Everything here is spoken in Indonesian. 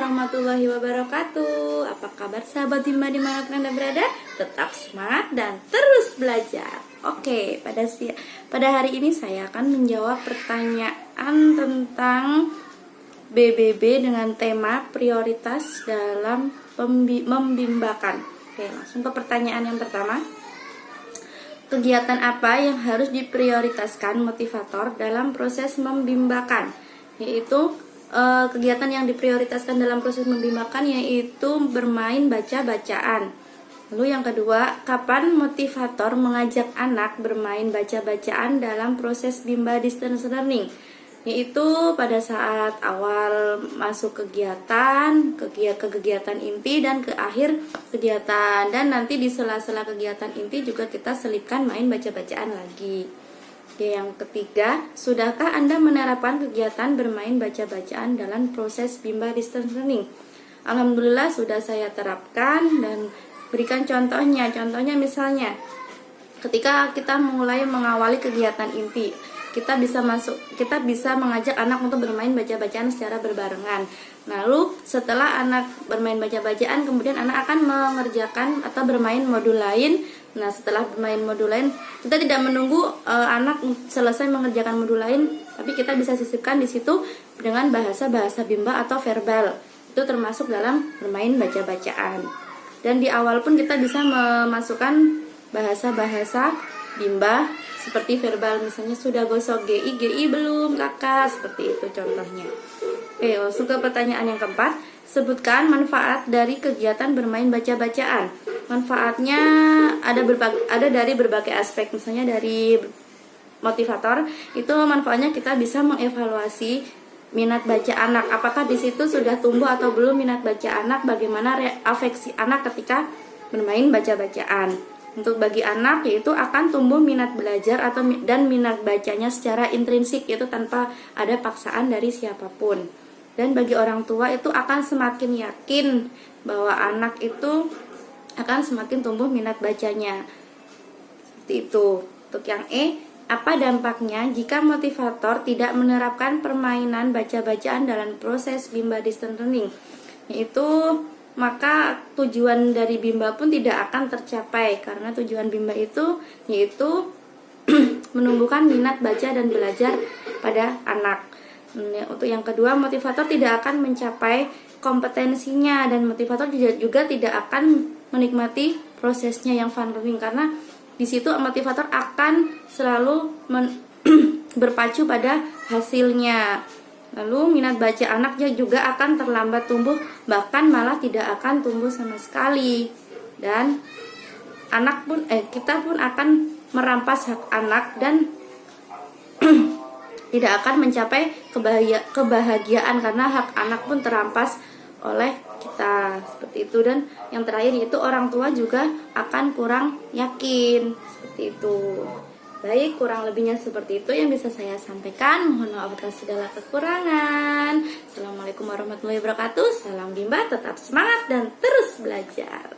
warahmatullahi wabarakatuh. Apa kabar sahabat Bimba dimanapun Anda berada? Tetap semangat dan terus belajar. Oke, pada hari ini saya akan menjawab pertanyaan tentang BBB dengan tema prioritas dalam membimbakan. Oke, langsung ke pertanyaan yang pertama. Kegiatan apa yang harus diprioritaskan motivator dalam proses membimbakan? Yaitu kegiatan yang diprioritaskan dalam proses membimbakan yaitu bermain baca-bacaan. Lalu yang kedua, kapan motivator mengajak anak bermain baca-bacaan dalam proses Bimba Distance Learning? Yaitu pada saat awal masuk kegiatan, ke kegiatan inti dan ke akhir kegiatan, dan nanti di sela-sela kegiatan inti juga kita selipkan main baca-bacaan lagi. Yang ketiga, sudahkah Anda menerapkan kegiatan bermain baca-bacaan dalam proses Bimba Distance Learning? Alhamdulillah sudah saya terapkan dan berikan contohnya. Contohnya misalnya, ketika kita mulai mengawali kegiatan inti, kita bisa mengajak anak untuk bermain baca-bacaan secara berbarengan. Lalu setelah anak bermain baca-bacaan, kemudian anak akan mengerjakan atau bermain modul lain. Nah, setelah bermain modul lain, kita tidak menunggu anak selesai mengerjakan modul lain, tapi kita bisa sisipkan di situ dengan bahasa-bahasa Bimba atau verbal. Itu termasuk dalam bermain baca-bacaan. Dan di awal pun kita bisa memasukkan bahasa-bahasa Bimba seperti verbal, misalnya sudah gosok GI belum kakak, seperti itu contohnya. Oke, langsung ke pertanyaan yang keempat. Sebutkan manfaat dari kegiatan bermain baca-bacaan. Manfaatnya ada dari berbagai aspek. Misalnya dari motivator, itu manfaatnya kita bisa mengevaluasi minat baca anak. Apakah di situ sudah tumbuh atau belum minat baca anak? Bagaimana afeksi anak ketika bermain baca-bacaan? Untuk bagi anak, yaitu akan tumbuh minat belajar dan minat bacanya secara intrinsik, yaitu tanpa ada paksaan dari siapapun. Dan bagi orang tua itu akan semakin yakin bahwa anak itu akan semakin tumbuh minat bacanya. Seperti itu. Untuk yang E, apa dampaknya jika motivator tidak menerapkan permainan baca-bacaan dalam proses Bimba Distance Learning? Yaitu maka tujuan dari Bimba pun tidak akan tercapai, karena tujuan Bimba itu yaitu menumbuhkan minat baca dan belajar pada anak. Untuk yang kedua, motivator tidak akan mencapai kompetensinya, dan motivator juga tidak akan menikmati prosesnya yang fun learning, karena di situ motivator akan selalu berpacu pada hasilnya. Lalu minat baca anaknya juga akan terlambat tumbuh, bahkan malah tidak akan tumbuh sama sekali. Dan kita pun akan merampas hak anak dan tidak akan mencapai kebahagiaan karena hak anak pun terampas oleh kita, seperti itu. Dan yang terakhir yaitu orang tua juga akan kurang yakin, seperti itu. Baik, kurang lebihnya seperti itu yang bisa saya sampaikan. Mohon maaf atas segala kekurangan. Assalamualaikum warahmatullahi wabarakatuh. Salam Bimba, tetap semangat dan terus belajar.